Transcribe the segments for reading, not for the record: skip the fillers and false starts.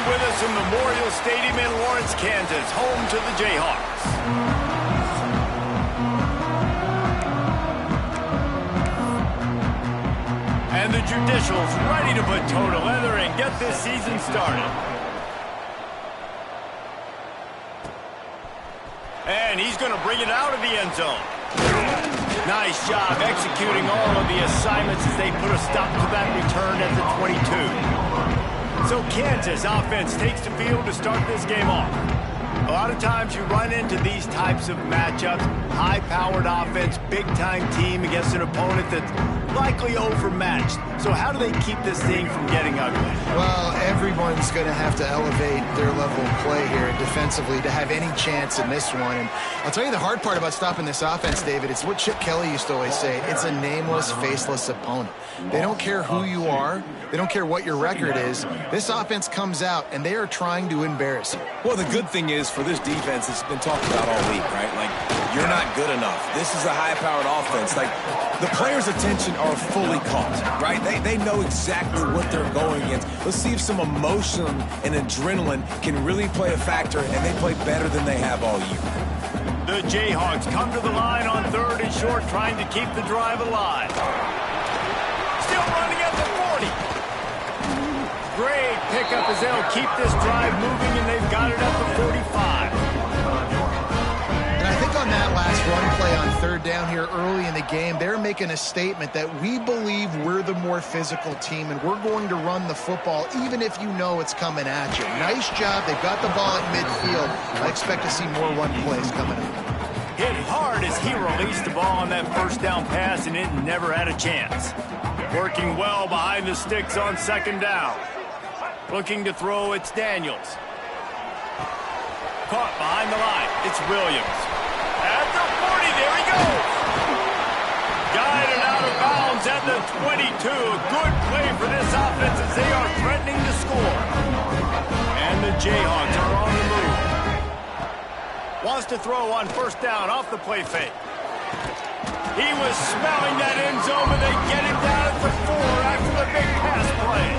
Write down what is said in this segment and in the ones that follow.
with us in Memorial Stadium in Lawrence, Kansas, home to the Jayhawks. And the Judicial's ready to put toe to leather and get this season started. And he's going to bring it out of the end zone. Nice job executing all of the assignments as they put a stop to that return at the 22. So Kansas offense takes the field to start this game off. A lot of times you run into these types of matchups. High-powered offense, big-time team against an opponent that's likely overmatched. So how do they keep this thing from getting ugly? Well, everyone's going to have to elevate their level of play here defensively to have any chance in this one. And I'll tell you the hard part about stopping this offense, David, it's what Chip Kelly used to always say. It's a nameless, faceless opponent. They don't care who you are. They don't care what your record is. This offense comes out, and they are trying to embarrass you. Well, the good thing is for this defense, it's been talked about all week, right? Like, you're not good enough. This is a high-powered offense. Like, the players' attention are fully caught, right? They know exactly what they're going against. Let's see if some emotion and adrenaline can really play a factor, and they play better than they have all year. The Jayhawks come to the line on 3rd and short, trying to keep the drive alive. Still running at the 40. Great pickup as they'll keep this drive moving, and they've got it at the 45. And I think on that last run play on 3rd down here early in the game, they're making a statement that we believe we're the more physical team, and we're going to run the football even if you know it's coming at you. Nice job. They've got the ball at midfield. I expect to see more run plays coming up. Hit hard as he released the ball on that 1st down pass, and it never had a chance. Working well behind the sticks on 2nd down. Looking to throw, it's Daniels. Caught behind the line, it's Williams. At the 40, there he goes. Guided out of bounds at the 22. A good play for this offense as they are threatening to score. And the Jayhawks are on the move. Wants to throw on 1st down off the play fake. He was smelling that end zone, but they get him down at the 4 after the big pass play.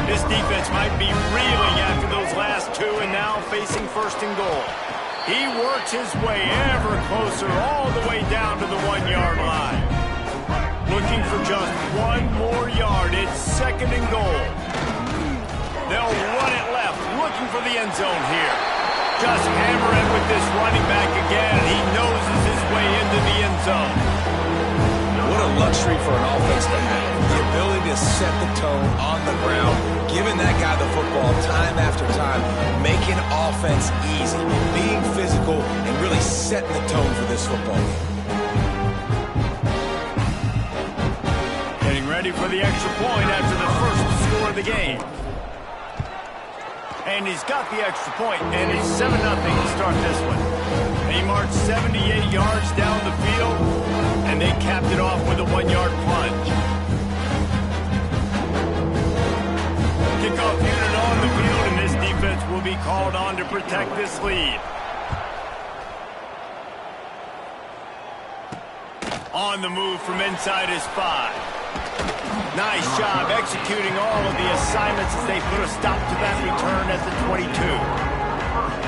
This defense might be reeling after those last 2 and now facing 1st and goal. He works his way ever closer all the way down to the 1-yard line. Looking for just 1 more yard. It's 2nd and goal. They'll run it left, looking for the end zone here. Just hammer it with this running back again. He noses his way into the end zone. What a luxury for an offense to have. The ability to set the tone on the ground, giving that guy the football time after time, making offense easy, being physical, and really setting the tone for this football game. Getting ready for the extra point after the first score of the game. And he's got the extra point, and it's 7-0 to start this one. They marched 78 yards down the field, and they capped it off with a 1-yard plunge. Kickoff unit on the field, and this defense will be called on to protect this lead. On the move from inside his 5. Nice job executing all of the assignments as they put a stop to that return at the 22.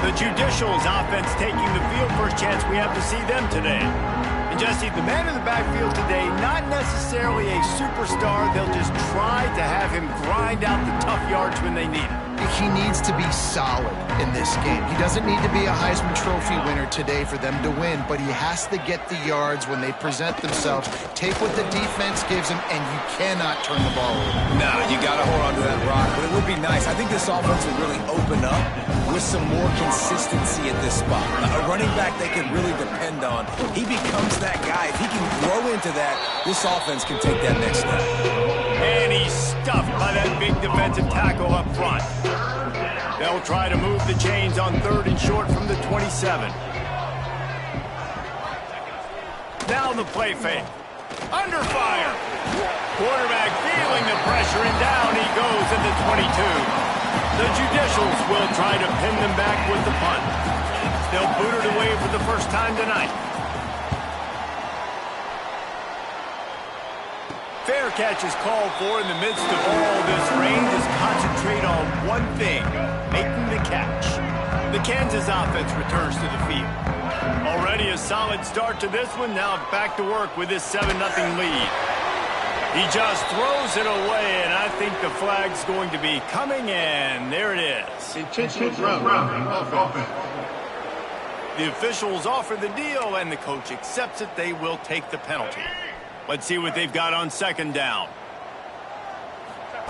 The Judicial's offense taking the field. First chance we have to see them today. And Jesse, the man in the backfield today, not necessarily a superstar. They'll just try to have him grind out the tough yards when they need it. He needs to be solid in this game. He doesn't need to be a Heisman Trophy winner today for them to win, but he has to get the yards when they present themselves. Take what the defense gives him, and you cannot turn the ball over. No, you got to hold on to that rock, but it would be nice. I think this offense would really open up with some more consistency at this spot. A running back they can really depend on. He becomes that guy. If he can grow into that, this offense can take that next step. And he's stuffed by that big defensive tackle up front. They'll try to move the chains on 3rd and short from the 27. Now the play fake. Under fire. Quarterback feeling the pressure, and down he goes at the 22. The Judicials will try to pin them back with the punt. They'll boot it away for the first time tonight. fair catch is called for in the midst of all this rain. Just concentrate on one thing, making the catch. The Kansas offense returns to the field. Already a solid start to this one. Now back to work with this 7-0 lead. He just throws it away, and I think the flag's going to be coming, and there it is. Intentional grounding offense. The officials offer the deal, and the coach accepts it. They will take the penalty. Let's see what they've got on second down.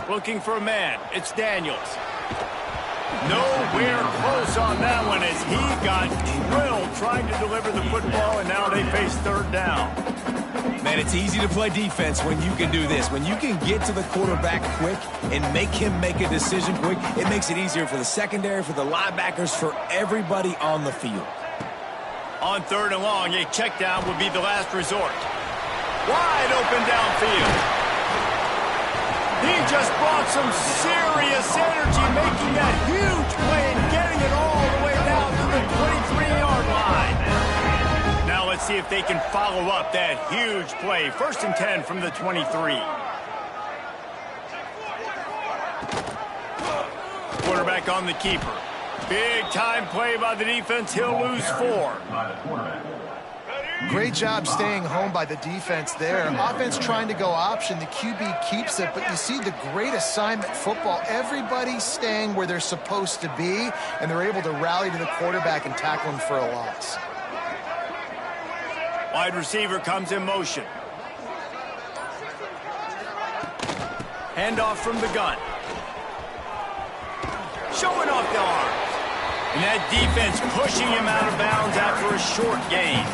Looking for a man. It's Daniels. Nowhere close on that one as he got drilled trying to deliver the football, and now they face third down. Man, it's easy to play defense when you can do this. When you can get to the quarterback quick and make him make a decision quick, it makes it easier for the secondary, for the linebackers, for everybody on the field. On third and long, a check down would be the last resort. Wide open downfield. He just brought some serious energy, making that huge play and getting it all the way down to the 23-yard line. Now let's see if they can follow up that huge play. 1st and 10 from the 23. Quarterback on the keeper. Big time play by the defense. He'll lose 4. Great job staying home by the defense there. Offense trying to go option. The QB keeps it, but you see the great assignment football. Everybody's staying where they're supposed to be, and they're able to rally to the quarterback and tackle him for a loss. Wide receiver comes in motion. Handoff from the gun. Showing off the arms. And that defense pushing him out of bounds after a short gain.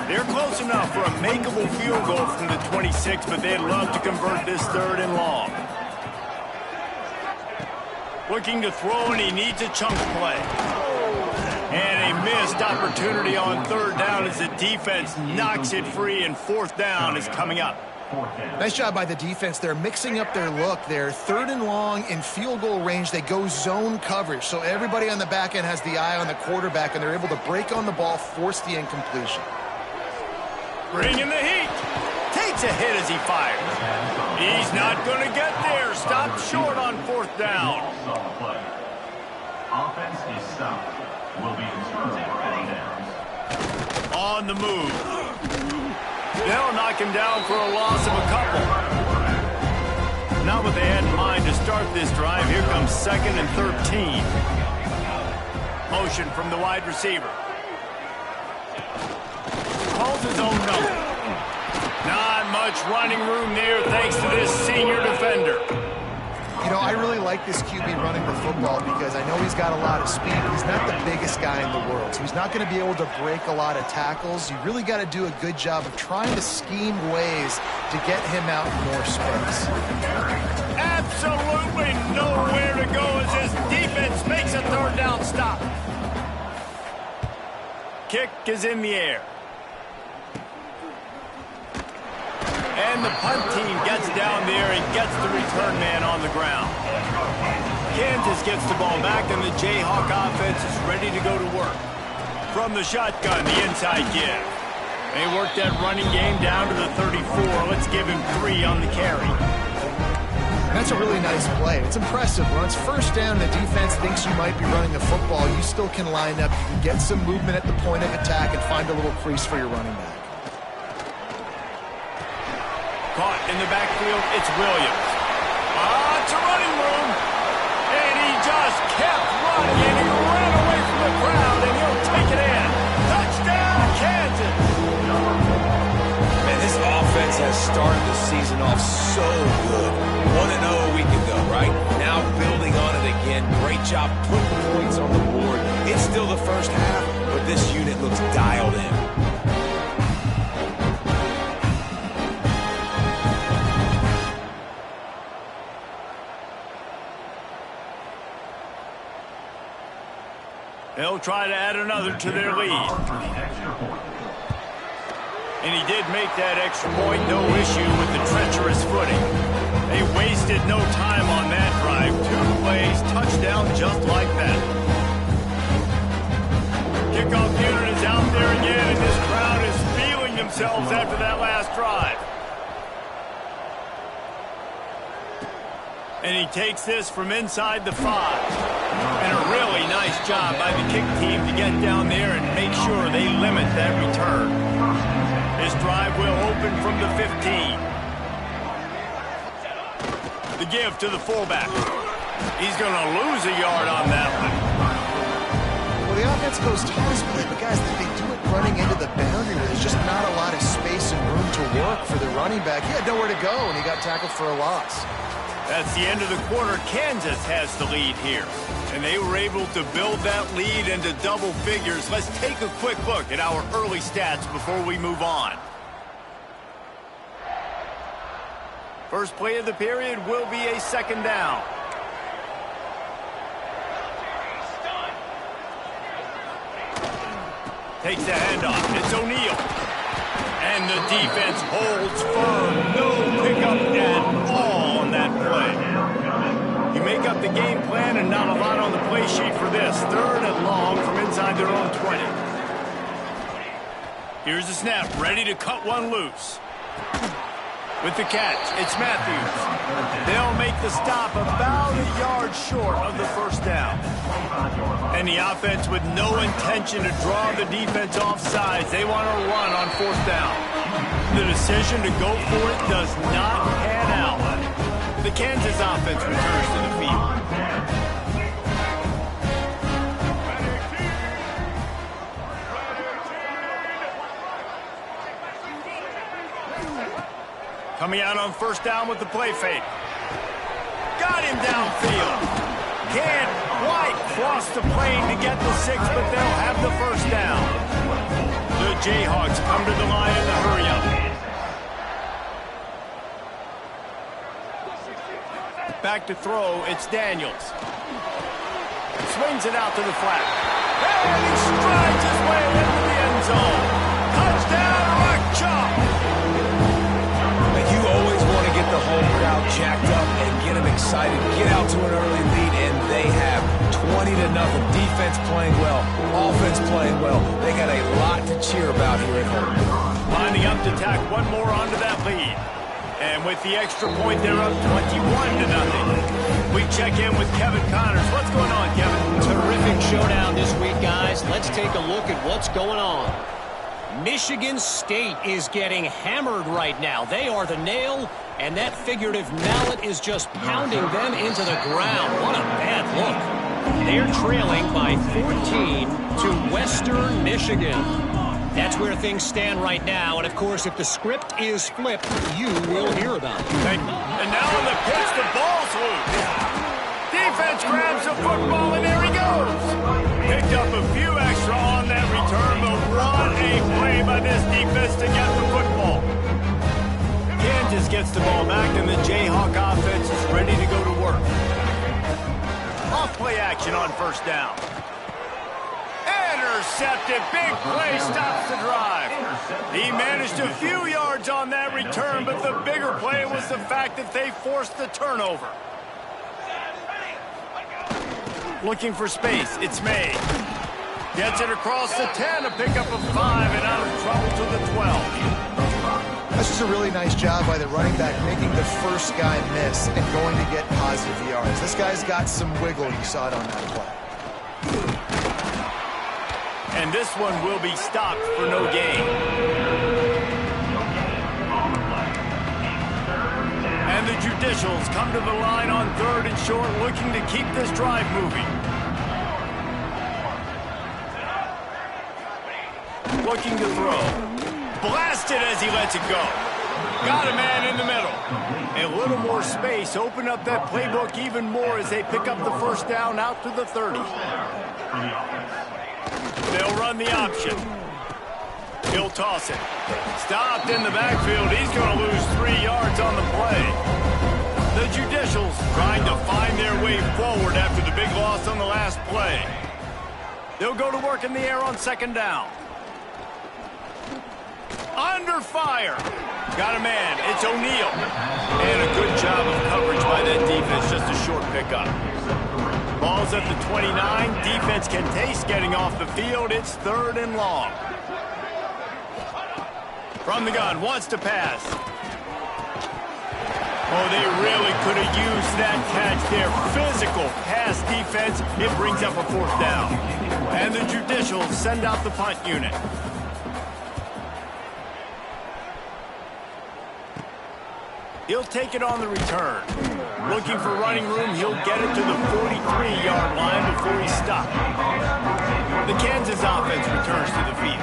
They're close enough for a makeable field goal from the 26, but they'd love to convert this 3rd and long. Looking to throw, and he needs a chunk play. And a missed opportunity on 3rd down as the defense knocks it free, and 4th down is coming up. Nice job by the defense. They're mixing up their look. They're 3rd and long in field goal range. They go zone coverage, so everybody on the back end has the eye on the quarterback, and they're able to break on the ball, force the incompletion. Bringing the heat. Takes a hit as he fires. He's not going to get there. Stopped short on 4th down. Offense is stopped. Will be returned for 8 downs. On the move. They'll knock him down for a loss of a couple. Not what they had in mind to start this drive. Here comes 2nd and 13. Motion from the wide receiver. Calls his own number. Not much running room there thanks to this senior defender. You know, I really like this QB running the football because I know he's got a lot of speed. He's not the biggest guy in the world, so he's not going to be able to break a lot of tackles. You really got to do a good job of trying to scheme ways to get him out in more space. Absolutely nowhere to go as this defense makes a 3rd down stop. Kick is in the air. And the punt team gets down there and gets the return man on the ground. Kansas gets the ball back, and the Jayhawk offense is ready to go to work. From the shotgun, the inside give. They work that running game down to the 34. Let's give him 3 on the carry. That's a really nice play. It's impressive. When it's 1st down, the defense thinks you might be running the football. You still can line up. You can get some movement at the point of attack and find a little crease for your running back. Caught in the backfield, it's Williams. It's a running room. And he just kept running, and he ran away from the crowd, and he'll take it in. Touchdown, Kansas. Man, this offense has started the season off so good. 1-0 a week ago, right? Now building on it again. Great job putting points on the board. It's still the first half, but this unit looks dialed in. They'll try to add another to their lead. And he did make that extra point, no issue with the treacherous footing. They wasted no time on that drive. 2 plays, touchdown just like that. Kickoff unit is out there again, and this crowd is feeling themselves after that last drive. And he takes this from inside the 5. And a really nice job by the kick team to get down there and make sure they limit that return. This drive will open from the 15. The give to the fullback. He's going to lose a yard on that one. Well, the offense goes toss play, but guys, they do it running into the boundary where there's just not a lot of space and room to work for the running back. He had nowhere to go, and he got tackled for a loss. That's the end of the quarter. Kansas has the lead here. And they were able to build that lead into double figures. Let's take a quick look at our early stats before we move on. First play of the period will be a second down. Takes the handoff. It's O'Neal. And the defense holds firm. No pickup at all on that play. You make up the game plan and not a lot on the play sheet for this. 3rd and long from inside their own 20. Here's the snap. Ready to cut one loose. With the catch, it's Matthews. They'll make the stop about a yard short of the first down. And the offense with no intention to draw the defense off sides. They want to run on 4th down. The decision to go for it does not pan out. The Kansas offense returns to the field. Coming out on 1st down with the play fake. Got him downfield. Can't quite cross the plane to get the 6, but they'll have the 1st down. The Jayhawks come to the line in the hurry-up. Back to throw, it's Daniels. Swings it out to the flat. And he strides his way into the end zone. Touchdown, Rock Chalk! You always want to get the home crowd jacked up and get them excited, get out to an early lead, and they have 20-0. Defense playing well, offense playing well. They got a lot to cheer about here at home. Lining up to tack one more onto that lead. And with the extra point, they're up 21-0. We check in with Kevin Connors. What's going on, Kevin? Terrific showdown this week, guys. Let's take a look at what's going on. Michigan State is getting hammered right now. They are the nail, and that figurative mallet is just pounding them into the ground. What a bad look. They're trailing by 14 to Western Michigan. That's where things stand right now, and of course, if the script is flipped, you will hear about it. And now on the pitch, the ball's loose. Defense grabs the football, and there he goes. Picked up a few extra on that return, but what a play by this defense to get the football. Kansas gets the ball back, and the Jayhawk offense is ready to go to work. Off-play action on 1st down. Intercepted. Big play stops the drive. He managed a few yards on that return, but the bigger play was the fact that they forced the turnover. Looking for space. It's May. Gets it across the 10 to pick up a 5 and out of trouble to the 12. That's just a really nice job by the running back, making the first guy miss and going to get positive yards. This guy's got some wiggle. You saw it on that play. And this one will be stopped for no gain. And the Judicials come to the line on 3rd and short, looking to keep this drive moving. Looking to throw. Blasted as he lets it go. Got a man in the middle. A little more space. Open up that playbook even more as they pick up the 1st down out to the 30. They'll run the option. He'll toss it. Stopped in the backfield. He's going to lose 3 yards on the play. The Judicials trying to find their way forward after the big loss on the last play. They'll go to work in the air on 2nd down. Under fire. Got a man. It's O'Neal. And a good job of coverage by that defense. Just a short pickup. Ball's at the 29. Defense can taste getting off the field. It's 3rd and long. From the gun. Wants to pass. Oh, they really could have used that catch there. Physical pass defense. It brings up a 4th down. And the Judicials send out the punt unit. He'll take it on the return. Looking for running room, he'll get it to the 43-yard line before he's stopped. The Kansas offense returns to the field.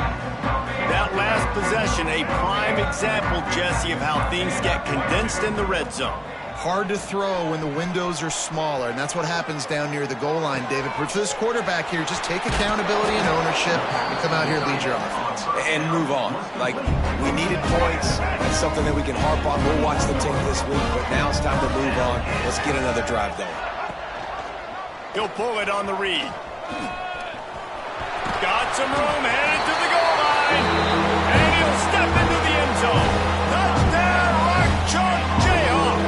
That last possession, a prime example, Jesse, of how things get condensed in the red zone. Hard to throw when the windows are smaller, and that's what happens down near the goal line, David. But for this quarterback here, just take accountability and ownership and come out here and lead your offense. And move on. Like, we needed points. That's something that we can harp on. We'll watch the tape this week, but now it's time to move on. Let's get another drive going. He'll pull it on the read. Got some room, headed to the goal line. And he'll step into the end zone. Touchdown, Rock Chalk Jayhawk.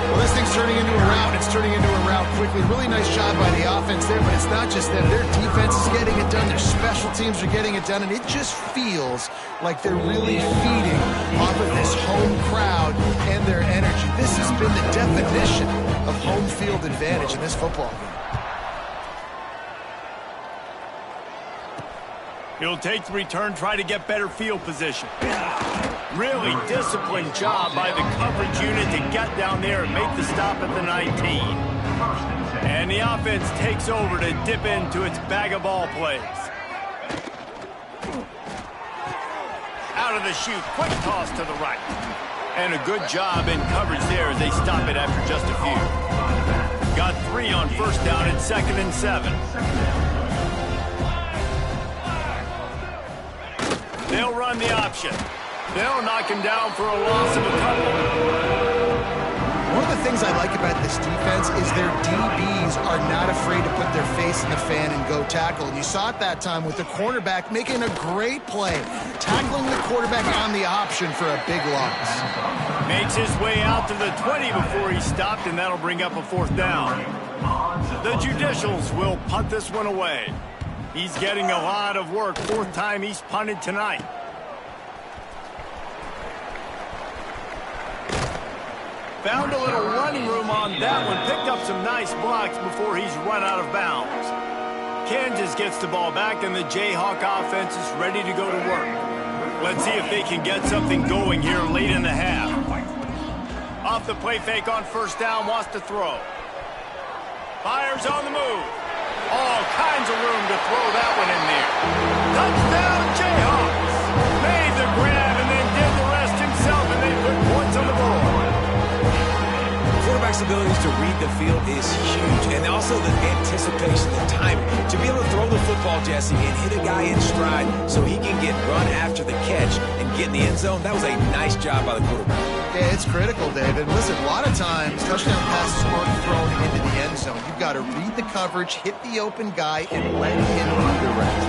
Well, this thing's turning into a rout. It's turning into a rout quickly. Really nice job by the offense there, but it's not just them. Their defense is getting it done. Their special teams are getting it done, and it just feels like they're really feeding off of this home crowd and their energy. This has been the definition of home field advantage in this football game. He'll take the return, try to get better field position. Really disciplined job by the coverage unit to get down there and make the stop at the 19. And the offense takes over to dip into its bag of ball plays. Out of the chute, quick toss to the right. And a good job in coverage there as they stop it after just a few. Got 3 on 1st down at 2nd and 7. They'll run the option. They'll knock him down for a loss of a couple. One of the things I like about this defense is their DBs are not afraid to put their face in the fan and go tackle. And you saw it that time with the cornerback making a great play, tackling the quarterback on the option for a big loss. Makes his way out to the 20 before he stopped, and that'll bring up a 4th down. The Judicials will punt this one away. He's getting a lot of work. 4th time he's punted tonight. Found a little running room on that one. Picked up some nice blocks before he's run out of bounds. Kansas gets the ball back, and the Jayhawk offense is ready to go to work. Let's see if they can get something going here late in the half. Off the play fake on 1st down, wants to throw. Fires on the move. All kinds of room to throw that one in there. Touchdown, Jayhawks. Made the grab and then did the rest himself, and they put points on the board. Quarterback's abilities to read the field is huge, and also the anticipation, the timing. To be able to throw the football, Jesse, and hit a guy in stride so he can get run after the catch and get in the end zone, that was a nice job by the quarterback. Yeah, it's critical, David. Listen, a lot of times, touchdown passes aren't thrown into the end zone. You've got to read the coverage, hit the open guy, and let him do the rest.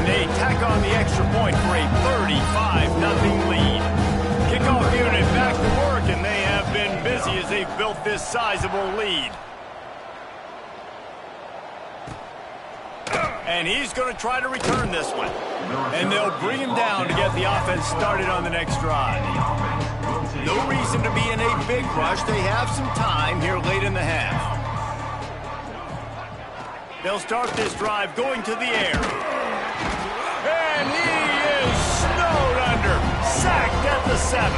And they tack on the extra point for a 35-0 lead. Kickoff unit back to work, and they have been busy as they've built this sizable lead. And he's going to try to return this one. And they'll bring him down to get the offense started on the next drive. No reason to be in a big rush. They have some time here late in the half. They'll start this drive going to the air. And he is snowed under. Sacked at the 7.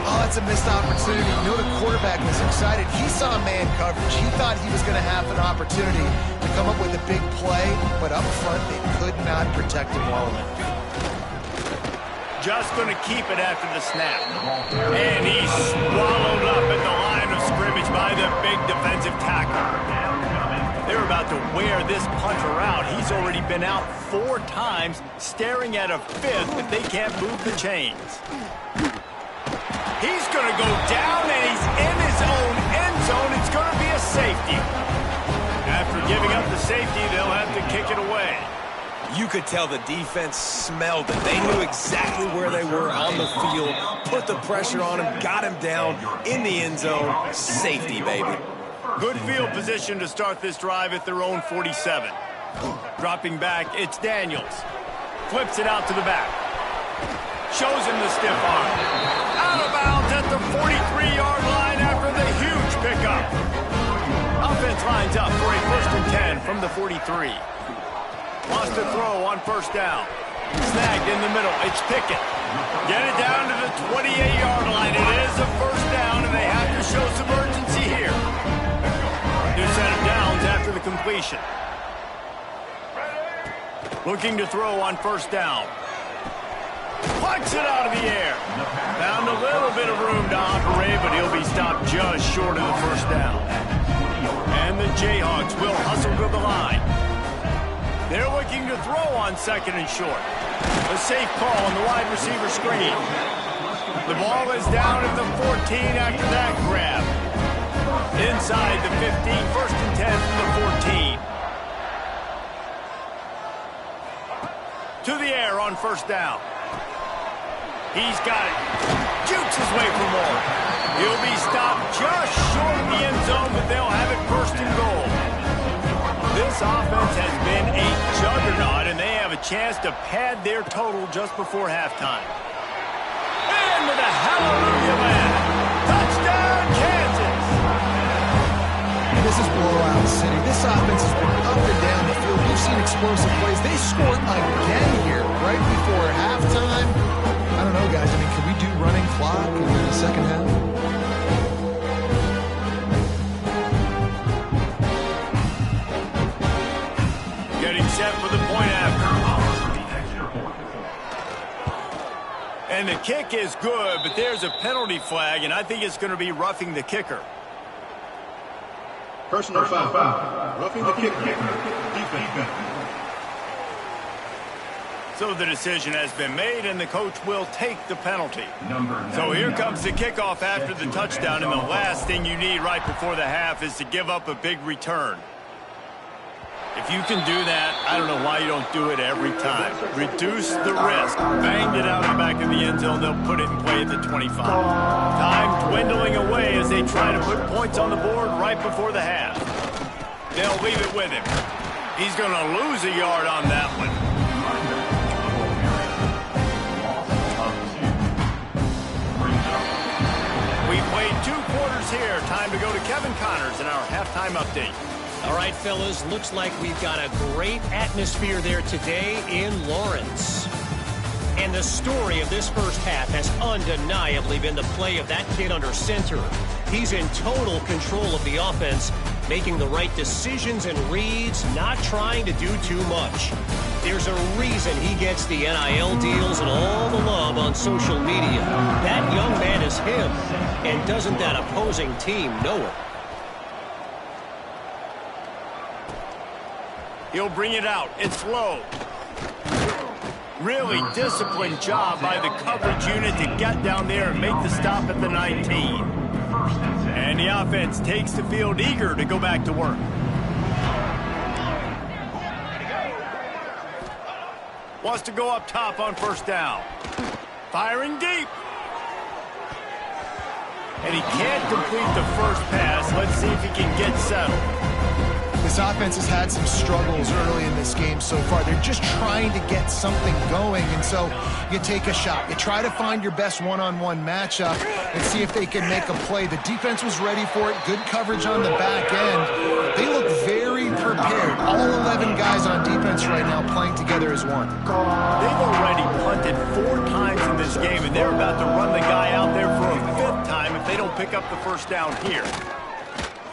Oh, that's a missed opportunity. You know the quarterback was excited. He saw man coverage. He thought he was going to have an opportunity to come up with a big play, but up front they could not protect him well enough. Just going to keep it after the snap. And he's swallowed up at the line of scrimmage by the big defensive tackle. They're about to wear this punter out. He's already been out 4 times, staring at a 5th if they can't move the chains. He's going to go down, and he's in his own end zone. It's going to be a safety. After giving up the safety, they'll have to kick it away. You could tell the defense smelled it. They knew exactly where they were on the field, put the pressure on him, got him down in the end zone. Safety, baby. Good field position to start this drive at their own 47. Dropping back, it's Daniels. Flips it out to the back. Shows him the stiff arm. Out of bounds at the lines up for a 1st and 10 from the 43. Wants to throw on 1st down. Snagged in the middle. It's Pickett. Get it down to the 28-yard line. It is a 1st down, and they have to show some urgency here. New set of downs after the completion. Looking to throw on 1st down. Plucks it out of the air. Found a little bit of room to operate, but he'll be stopped just short of the 1st down. And the Jayhawks will hustle to the line. They're looking to throw on 2nd and short. A safe call on the wide receiver screen. The ball is down at the 14 after that grab. Inside the 15, 1st and 10 from the 14. To the air on 1st down. He's got it. Jukes his way for more. He'll be stopped just short of the end zone, but they'll have it 1st and goal. This offense has been a juggernaut, and they have a chance to pad their total just before halftime. And with a hallelujah land. Touchdown, Kansas! This is blowout city. This offense has been up and down the field. We've seen explosive plays. They scored again here right before halftime. I don't know, guys. I mean, can we do running clock in the second half? Getting set for the point after. And the kick is good, but there's a penalty flag, and I think it's going to be roughing the kicker. Personal foul. Roughing the kicker. Defense. So the decision has been made, and the coach will take the penalty. So here comes the kickoff after the touchdown, and the last thing you need right before the half is to give up a big return. If you can do that, I don't know why you don't do it every time. Reduce the risk. Banged it out in the back of the end zone. They'll put it in play at the 25. Time dwindling away as they try to put points on the board right before the half. They'll leave it with him. He's going to lose a yard on that one. We played 2 quarters here. Time to go to Kevin Connors in our halftime update. All right, fellas, looks like we've got a great atmosphere there today in Lawrence. And the story of this first half has undeniably been the play of that kid under center. He's in total control of the offense, making the right decisions and reads, not trying to do too much. There's a reason he gets the NIL deals and all the love on social media. That young man is him, and doesn't that opposing team know it? He'll bring it out. It's low. Really disciplined job by the coverage unit to get down there and make the stop at the 19. And the offense takes the field eager to go back to work. Wants to go up top on 1st down. Firing deep. And he can't complete the first pass. Let's see if he can get settled. This offense has had some struggles early in this game so far. They're just trying to get something going, and so you take a shot. You try to find your best one-on-one matchup and see if they can make a play. The defense was ready for it. Good coverage on the back end. They look very prepared. All 11 guys on defense right now playing together as one. They've already punted 4 times in this game, and they're about to run the guy out there for a 5th time if they don't pick up the 1st down here.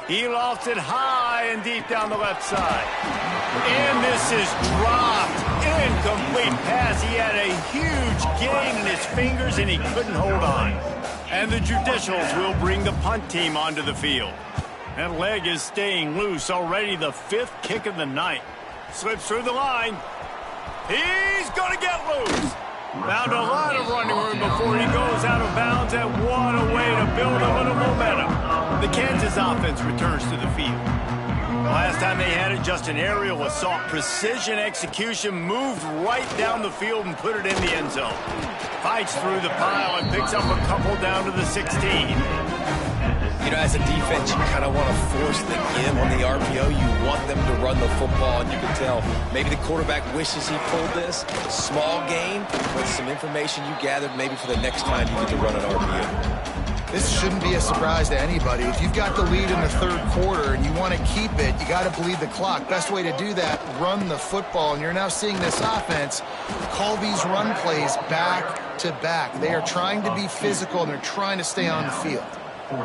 He lofts it high and deep down the left side. And this is dropped. Incomplete pass. He had a huge gain in his fingers, and he couldn't hold on. And the Judicials will bring the punt team onto the field. That leg is staying loose. Already the 5th kick of the night. Slips through the line. He's going to get loose. Found a lot of running room before he goes out of bounds, and what a way to build a little momentum. The Kansas offense returns to the field. Last time they had it, just an aerial assault. Precision execution, moved right down the field and put it in the end zone. Fights through the pile and picks up a couple down to the 16. You know, as a defense, you kind of want to force the give on the RPO. You want them to run the football, and you can tell maybe the quarterback wishes he pulled this. Small gain, but some information you gathered maybe for the next time you get to run an RPO. This shouldn't be a surprise to anybody. If you've got the lead in the third quarter and you want to keep it, you got to bleed the clock. Best way to do that, run the football. And you're now seeing this offense call these run plays back to back. They are trying to be physical, and they're trying to stay on the field.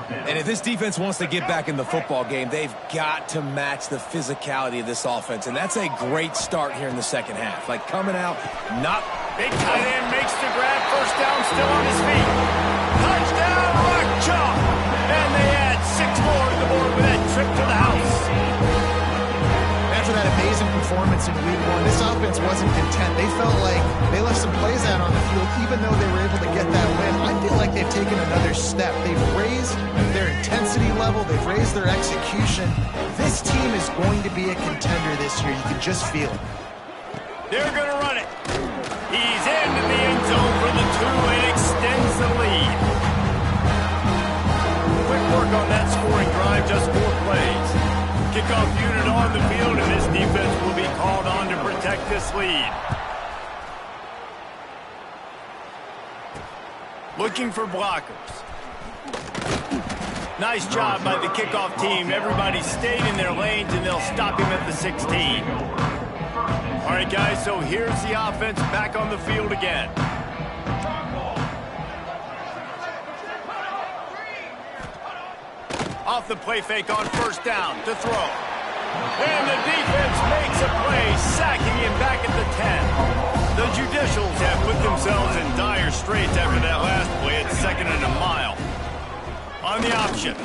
And if this defense wants to get back in the football game, they've got to match the physicality of this offense. And that's a great start here in the second half. Like coming out, not... Big tight end makes the grab. First down, still on his feet. Touchdown, rock chalk. And they add 6 more to the board with that trip to the house. After that amazing performance in week 1, this offense wasn't content. They felt like they left some plays out on the field, even though they were able to get that win. I feel like they've taken another step. They've raised their intensity level. They've raised their execution. This team is going to be a contender this year. You can just feel it. They're going to run it. He's into the end zone for the 2 and extends the lead. Quick work on that scoring drive, just 4 plays. Kickoff unit on the field, and this defense will be called on to protect this lead. Looking for blockers. Nice job by the kickoff team. Everybody stayed in their lanes, and they'll stop him at the 16. All right, guys, so here's the offense back on the field again. Off the play fake on first down to throw. And the defense makes a play, sacking him back at the 10. The Judicials have put themselves in dire straits after that last play at 2nd and a mile. On the option,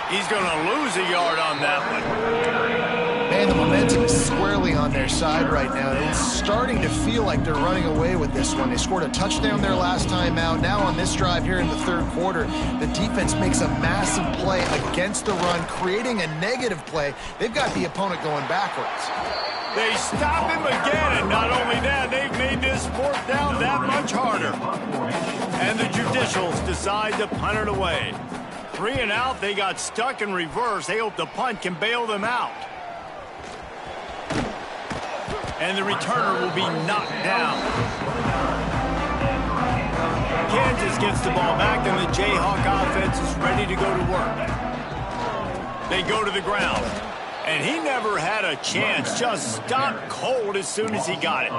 he's going to lose a yard on that one. Man, the momentum is squarely on their side right now. It's starting to feel like they're running away with this one. They scored a touchdown their last time out. Now on this drive here in the third quarter, the defense makes a massive play against the run, creating a negative play. They've got the opponent going backwards. They stop him again, and not only that, they've made this 4th down that much harder. And the Judicials decide to punt it away. 3 and out, they got stuck in reverse. They hope the punt can bail them out. And the returner will be knocked down. Kansas gets the ball back, and the Jayhawk offense is ready to go to work. They go to the ground. And he never had a chance. Just stopped cold as soon as he got it.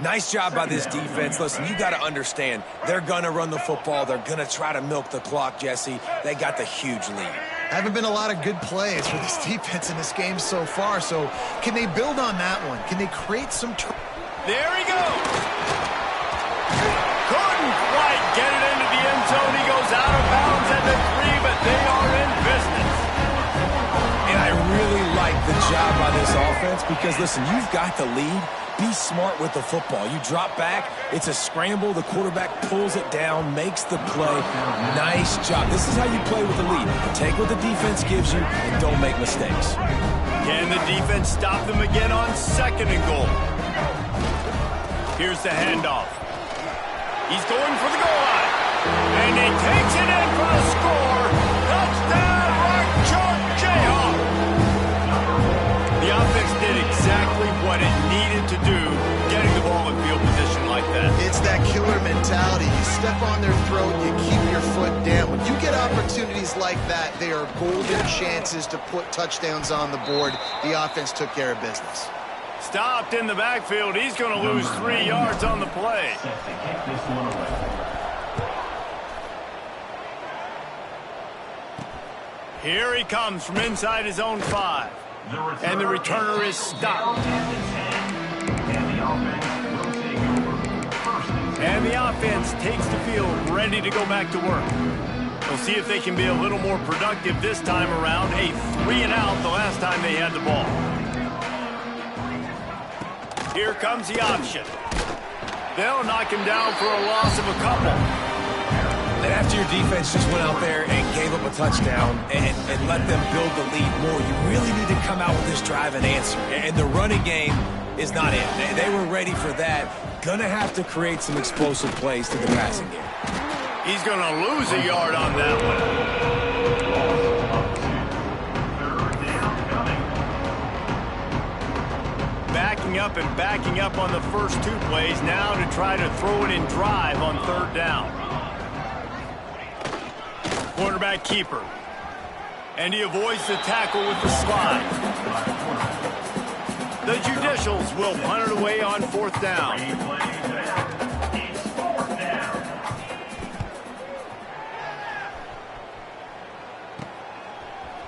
Nice job by this defense. Listen, you got to understand, they're going to run the football. They're going to try to milk the clock, Jesse. They got the huge lead. Haven't been a lot of good plays for this defense in this game so far, so can they build on that one? Can they create some... There he goes! Couldn't quite get it into the end zone. He goes out of bounds at the 3, but they are in business. And I really like the job by this offense because, listen, you've got the lead. Be smart with the football. You drop back, it's a scramble. The quarterback pulls it down, makes the play. Nice job. This is how you play with the lead. Take what the defense gives you and don't make mistakes. Can the defense stop them again on 2nd and goal? Here's the handoff. He's going for the goal line. And he takes it in for a score. Touchdown, Rock Chalk Jayhawk. The offense did exactly what it needed to do, getting the ball in field position like that. It's that killer mentality. You step on their throat, you keep your foot down. When you get opportunities like that, they are golden chances to put touchdowns on the board. The offense took care of business. Stopped in the backfield. He's going to lose 3 yards on the play. Here he comes from inside his own 5. And the returner is stopped. And the offense takes the field, ready to go back to work. We'll see if they can be a little more productive this time around. A 3 and out the last time they had the ball. Here comes the option. They'll knock him down for a loss of a couple. And after your defense just went out there and gave up a touchdown and let them build the lead more, you really need to come out with this drive and answer. And the running game is not it. They were ready for that. Gonna have to create some explosive plays to the passing game. He's gonna lose a yard on that one. Backing up on the first 2 plays now to try to throw it in drive on 3rd down. Quarterback keeper. And he avoids the tackle with the slide. The Judicials will punt it away on 4th down.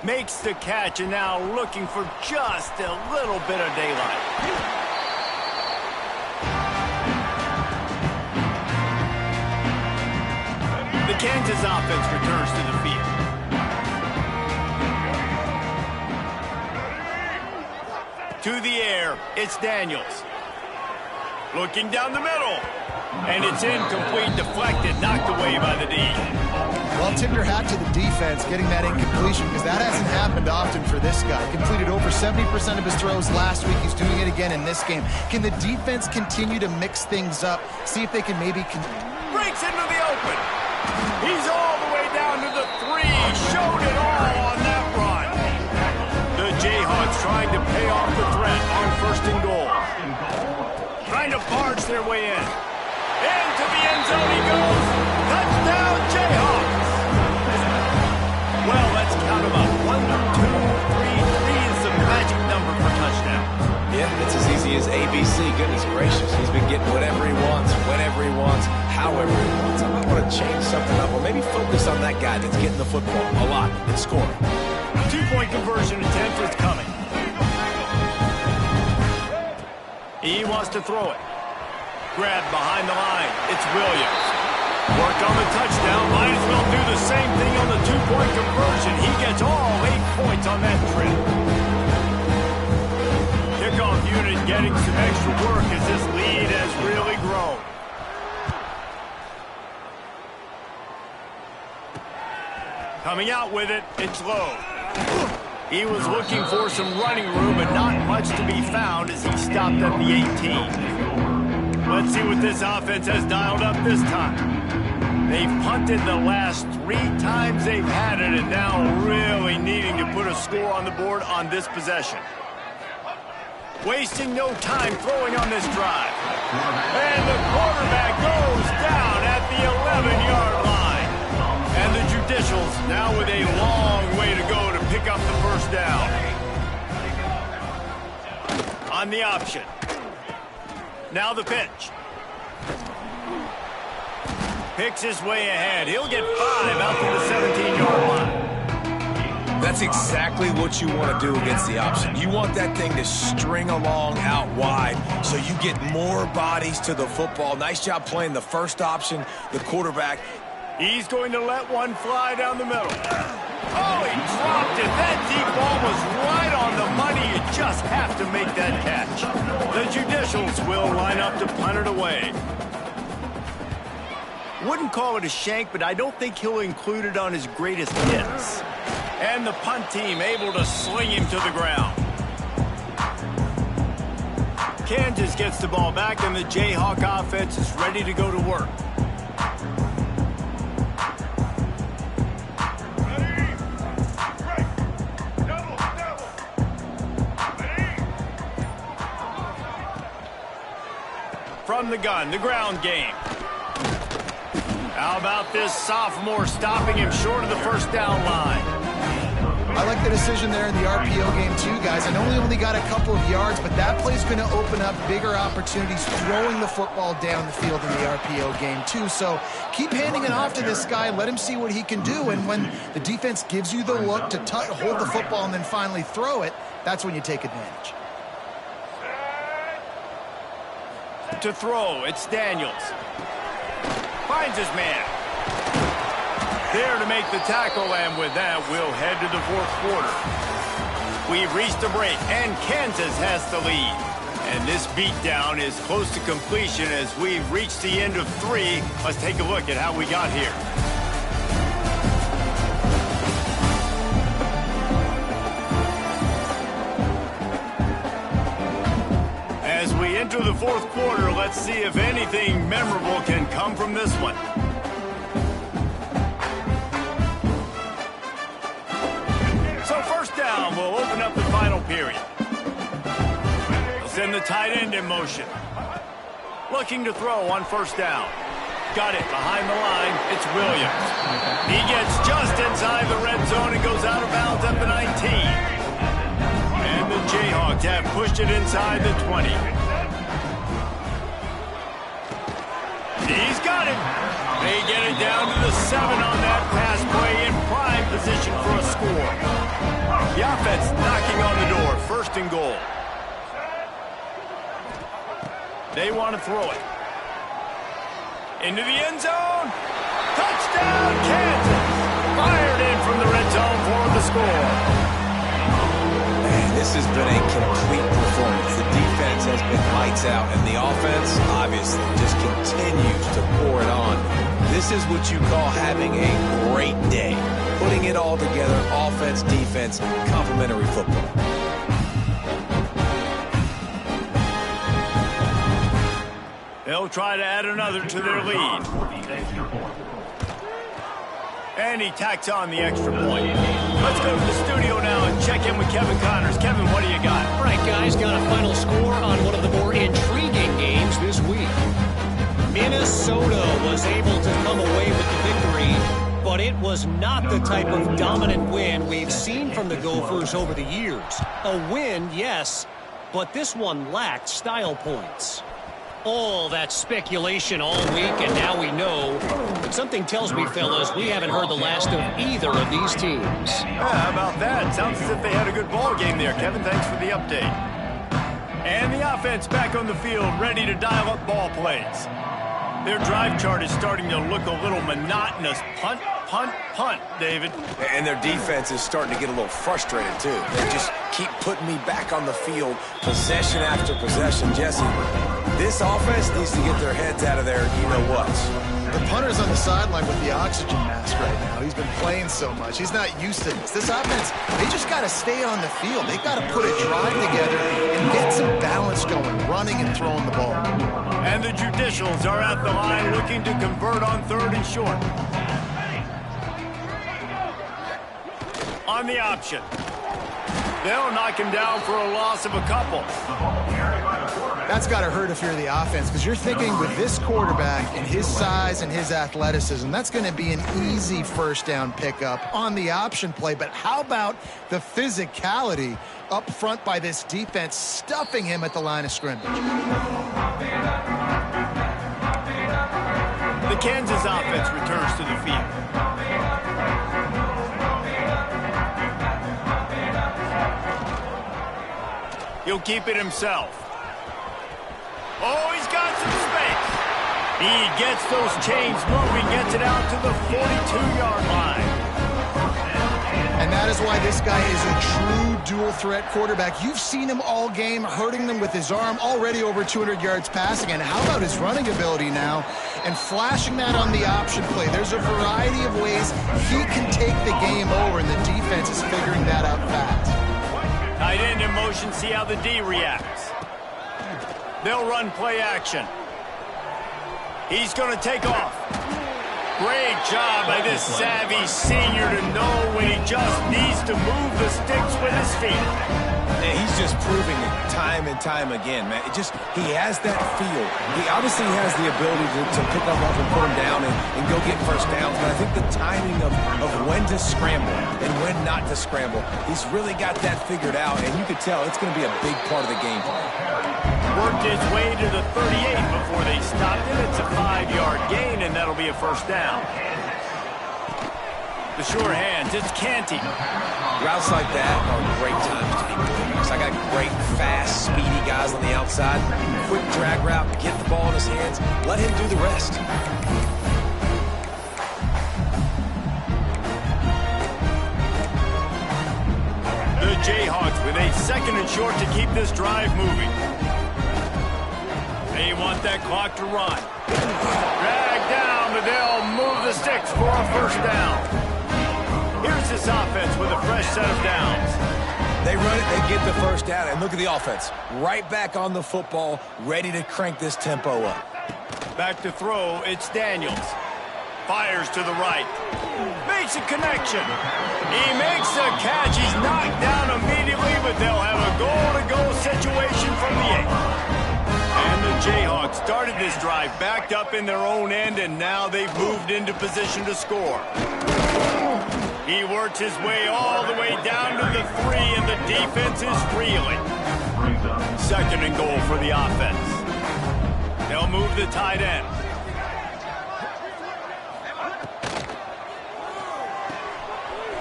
Makes the catch and now looking for just a little bit of daylight. The Kansas offense returns to the field. To the air, it's Daniels. Looking down the middle. And it's incomplete, deflected, knocked away by the D. Well, tip your hat to the defense getting that incompletion because that hasn't happened often for this guy. Completed over 70% of his throws last week. He's doing it again in this game. Can the defense continue to mix things up? See if they can maybe... Breaks into the open. He's all the way down to the 3. Showed it all on that run. The Jayhawks trying to pay off the threat on 1st and goal. Trying to barge their way in. Into the end zone he goes. Touchdown, Jayhawks. Well, let's count them up. 1, 2, 3. 3 is the magic number for touchdown. Yeah, it's as easy as ABC. Goodness gracious. He's been getting whatever he wants, whenever he wants, however he wants. I might want to change something up or maybe focus on that guy that's getting the football a lot and scoring. 2-point conversion attempt is coming. He wants to throw it. Grab behind the line. It's Williams. Work on the touchdown. Might as well do the same thing on the 2-point conversion. He gets all 8 points on that trip. Kickoff unit getting some extra work as this lead has really grown. Coming out with it, it's Lowe. He was looking for some running room, but not much to be found as he stopped at the 18. Let's see what this offense has dialed up this time. They've punted the last 3 times they've had it, and now really needing to put a score on the board on this possession. Wasting no time throwing on this drive. And the quarterback goes down at the 11-yard line. And the Judicials now with a long way to go to pick up the 1st down. On the option. Now the pitch. Picks his way ahead. He'll get 5 out to the 17-yard line. That's exactly what you want to do against the option. You want that thing to string along out wide so you get more bodies to the football. Nice job playing the first option, the quarterback. He's going to let one fly down the middle. Oh, he dropped it. That deep ball was right on the money. You just have to make that catch. The Judicials will line up to punt it away. Wouldn't call it a shank, but I don't think he'll include it on his greatest hits. And the punt team able to sling him to the ground. Kansas gets the ball back, and the Jayhawk offense is ready to go to work. From the gun, the ground game. How about this sophomore stopping him short of the 1st down line? I like the decision there in the RPO game too, guys. I know he only got a couple of yards, but that play's going to open up bigger opportunities throwing the football down the field in the RPO game too. So keep handing it off to this guy. Let him see what he can do. And when the defense gives you the look to hold the football and then finally throw it, that's when you take advantage. To throw, it's Daniels. Finds his man. There to make the tackle, and with that, we'll head to the 4th quarter. We've reached a break, and Kansas has the lead. And this beatdown is close to completion as we've reached the end of 3. Let's take a look at how we got here. As we enter the 4th quarter, let's see if anything memorable can come from this one. So 1st down will open up the final period. They'll send the tight end in motion. Looking to throw on 1st down. Got it behind the line. It's it's Williams. He gets just inside the red zone and goes out of bounds at the 19. And the Jayhawks have pushed it inside the 20. He's got it. They get it down to the 7 on that pass play in prime position for a score. The offense knocking on the door. First and goal. They want to throw it. Into the end zone. Touchdown, Kansas. Fired in from the red zone for the score. Man, this has been a complete performance. The defense has been lights out, and the offense, obviously, just continues to pour it on. This is what you call having a great day. Putting it all together, offense, defense, complementary football. They'll try to add another to their lead. And he tacks on the extra point. Let's go to the studio now and check in with Kevin Connors. Kevin, what do you got? All right, guys, got a final score on one of the more intriguing games this week. Minnesota was able to come away with the victory, but it was not the type of dominant win we've seen from the Gophers over the years. A win, yes, but this one lacked style points. All that speculation all week, and now we know. But something tells me, fellas, we haven't heard the last of either of these teams. Yeah, how about that? Sounds as if they had a good ball game there. Kevin, thanks for the update. And the offense back on the field, ready to dial up ball plays. Their drive chart is starting to look a little monotonous. Punt, punt, punt, David. And their defense is starting to get a little frustrated, too. They just keep putting me back on the field, possession after possession. Jesse, this offense needs to get their heads out of their you-know-whats. The punter's on the sideline with the oxygen mask right now. He's been playing so much. He's not used to this. This offense, they just got to stay on the field. They've got to put a drive together and get some balance going, running and throwing the ball. And the Judicials are at the line looking to convert on 3rd and short. On the option. They'll knock him down for a loss of a couple. That's got to hurt if you're the offense, because you're thinking with this quarterback and his size and his athleticism, that's going to be an easy first down pickup on the option play. But how about the physicality up front by this defense, stuffing him at the line of scrimmage? The Kansas offense returns to the field. He'll keep it himself. Oh, he's got some space. He gets those chains moving, gets it out to the 42-yard line. And that is why this guy is a true dual-threat quarterback. You've seen him all game, hurting them with his arm, already over 200 yards passing. And how about his running ability now and flashing that on the option play? There's a variety of ways he can take the game over, and the defense is figuring that out fast. Tight end in motion, see how the D reacts. They'll run play action. He's going to take off. Great job by this savvy senior to know when he just needs to move the sticks with his feet. And he's just proving it time and time again, man. He has that feel. He obviously has the ability to pick them up and put them down and go get first downs. But I think the timing of when to scramble and when not to scramble, he's really got that figured out. And you could tell it's going to be a big part of the game plan. Worked his way to the 38 before they stopped him. It's a 5-yard gain, and that'll be a first down. The sure hands, it's Canty. Routes like that are great times to be quarterbacks. I got great, fast, speedy guys on the outside. Quick drag route, get the ball in his hands, let him do the rest. The Jayhawks with a 2nd and short to keep this drive moving. They want that clock to run. Drag down, but they'll move the sticks for a first down. Here's this offense with a fresh set of downs. They run it, they get the first down, and look at the offense. Right back on the football, ready to crank this tempo up. Back to throw, it's Daniels. Fires to the right. Makes a connection. He makes a catch. He's knocked down immediately, but they'll have a goal-to-go situation from the 8. And the Jayhawks started this drive backed up in their own end, and now they've moved into position to score. He works his way all the way down to the 3, and the defense is reeling. 2nd and goal for the offense. They'll move the tight end.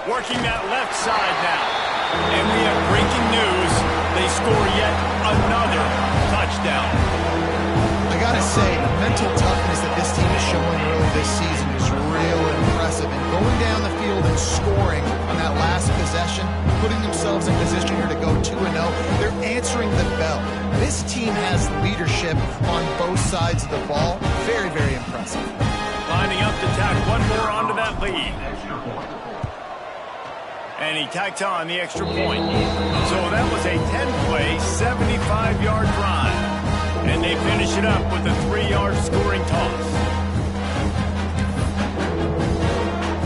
Working that left side now. And we have breaking news. They score yet another touchdown. I gotta say, the mental toughness that this team is showing early this season is real impressive. And going down the field and scoring on that last possession, putting themselves in position here to go 2-0, they're answering the bell. This team has leadership on both sides of the ball. Very, very impressive. Lining up to tack one more onto that lead. And he tacked on the extra point. So that was a 10-play, 75-yard drive. And they finish it up with a 3-yard scoring toss.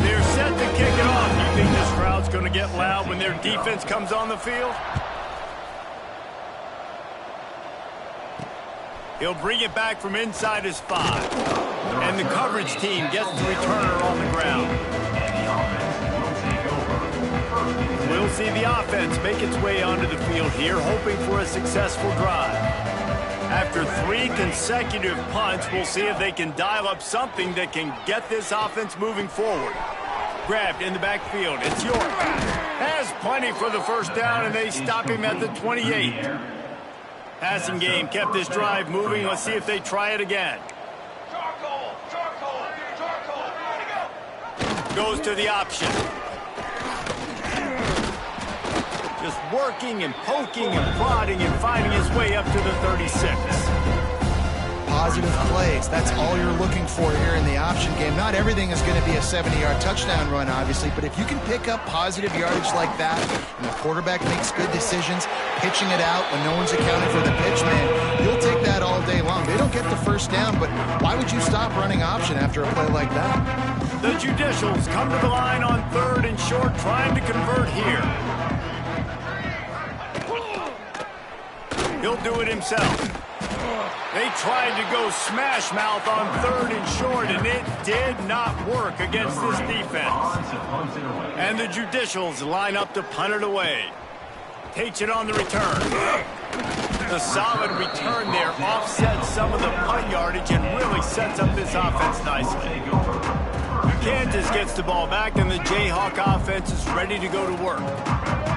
They're set to kick it off. You think this crowd's going to get loud when their defense comes on the field? He'll bring it back from inside his 5. And the coverage team gets the returner on the ground. We'll see the offense make its way onto the field here, hoping for a successful drive. After 3 consecutive punts, we'll see if they can dial up something that can get this offense moving forward. Grabbed in the backfield. It's York. Has plenty for the first down, and they stop him at the 28. Passing game kept this drive moving. Let's see if they try it again. Goes to the option. Just working and poking and prodding and finding his way up to the 36. Positive plays. That's all you're looking for here in the option game. Not everything is going to be a 70-yard touchdown run, obviously, but if you can pick up positive yardage like that, and the quarterback makes good decisions, pitching it out when no one's accounting for the pitch, man, you'll take that all day long. They don't get the first down, but why would you stop running option after a play like that? The Judicials come to the line on 3rd and short, trying to convert here. He'll do it himself. They tried to go smash mouth on 3rd and short, and it did not work against this defense. And the Judicials line up to punt it away. Takes it on the return. The solid return there offsets some of the punt yardage and really sets up this offense nicely. Kansas gets the ball back, and the Jayhawk offense is ready to go to work.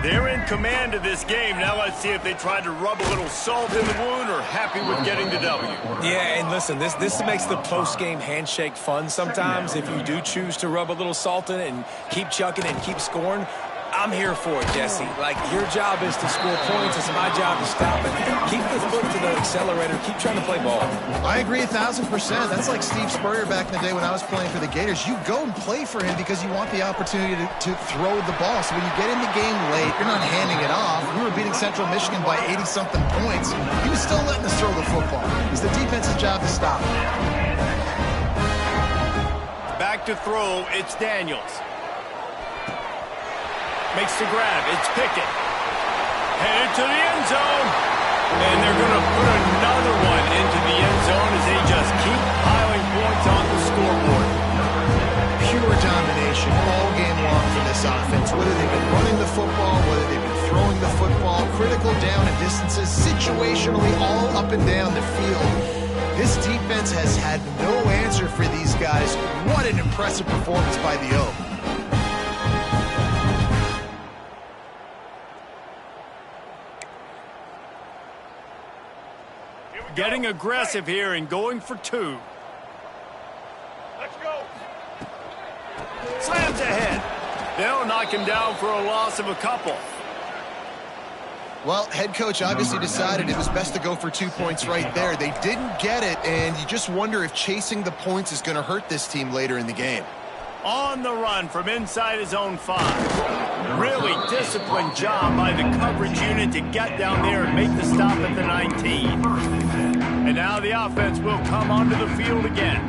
They're in command of this game. Now let's see if they try to rub a little salt in the wound or happy with getting the W. Yeah, and listen, this makes the post-game handshake fun sometimes. If you do choose to rub a little salt in it and keep chucking and keep scoring, I'm here for it, Jesse. Like, your job is to score points. It's my job to stop it. Keep the foot to the accelerator. Keep trying to play ball. I agree 1,000%. That's like Steve Spurrier back in the day when I was playing for the Gators. You go and play for him because you want the opportunity to throw the ball. So when you get in the game late, you're not handing it off. We were beating Central Michigan by 80-something points. He was still letting us throw the football. It's the defense's job to stop it. Back to throw, it's Daniels. Makes the grab. It's Pickett. Headed to the end zone. And they're going to put another one into the end zone as they just keep piling points on the scoreboard. Pure domination all game long for this offense. Whether they've been running the football, whether they've been throwing the football, critical down and distances, situationally all up and down the field. This defense has had no answer for these guys. What an impressive performance by the O. Getting aggressive here and going for 2. Let's go. Slams ahead. They'll knock him down for a loss of a couple. Well, head coach obviously decided it was best to go for 2 points right there. They didn't get it, and you just wonder if chasing the points is going to hurt this team later in the game. On the run from inside his own 5. Really disciplined job by the coverage unit to get down there and make the stop at the 19. And now the offense will come onto the field again.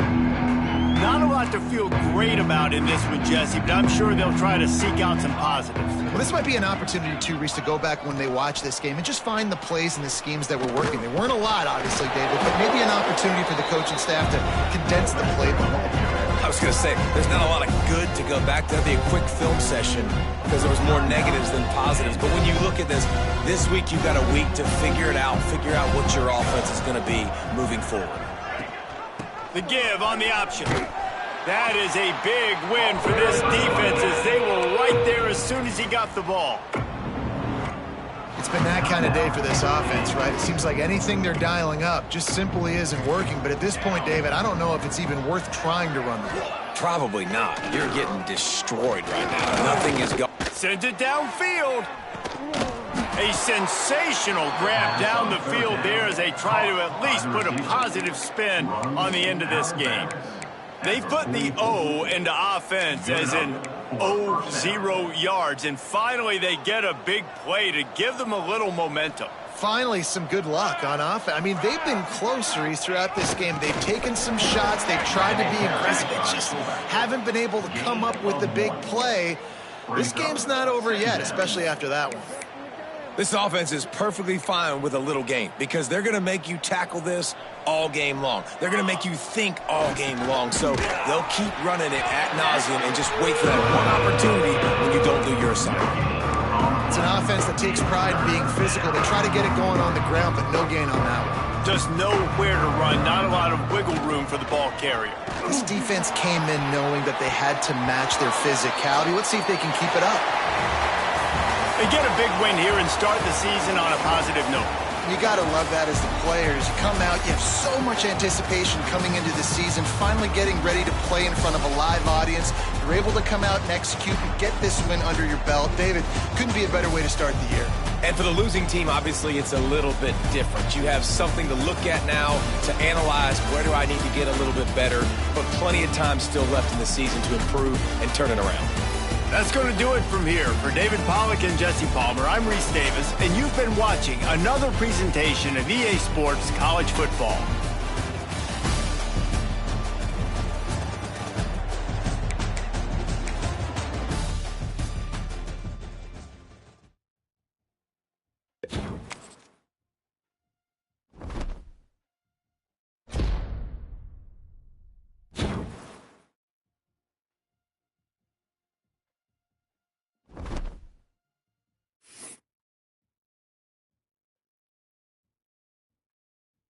Not a lot to feel great about in this one, Jesse, but I'm sure they'll try to seek out some positives. Well, this might be an opportunity, too, Reese, to go back when they watch this game and just find the plays and the schemes that were working. There weren't a lot, obviously, David, but maybe an opportunity for the coaching staff to condense the playbook. I was going to say, there's not a lot of good to go back to. That'd be a quick film session because there was more negatives than positives. But when you look at this week you've got a week to figure it out, figure out what your offense is going to be moving forward. The give on the option. That is a big win for this defense as they were right there as soon as he got the ball. It's been that kind of day for this offense, right? It seems like anything they're dialing up just simply isn't working. But at this point, David, I don't know if it's even worth trying to run the ball. Probably not. You're getting destroyed right now. Nothing is going. Sends it downfield. A sensational grab down the field there as they try to at least put a positive spin on the end of this game. They put the O into offense as in 0 yards, and finally they get a big play to give them a little momentum. Finally, some good luck on offense. I mean, they've been closer throughout this game. They've taken some shots. They've tried to be aggressive. They just haven't been able to come up with the big play. This game's not over yet, especially after that one. This offense is perfectly fine with a little game because they're going to make you tackle this all game long. They're going to make you think all game long. So they'll keep running it ad nauseum and just wait for that one opportunity when you don't do your assignment. It's an offense that takes pride in being physical. They try to get it going on the ground, but no gain on that one. Just nowhere to run, not a lot of wiggle room for the ball carrier. This defense came in knowing that they had to match their physicality. Let's see if they can keep it up. They get a big win here and start the season on a positive note. You got to love that as the players. You come out, you have so much anticipation coming into the season, finally getting ready to play in front of a live audience. You're able to come out and execute and get this win under your belt. David, couldn't be a better way to start the year. And for the losing team, obviously, it's a little bit different. You have something to look at now to analyze where do I need to get a little bit better, but plenty of time still left in the season to improve and turn it around. That's going to do it from here. For David Pollack and Jesse Palmer, I'm Reese Davis, and you've been watching another presentation of EA Sports College Football.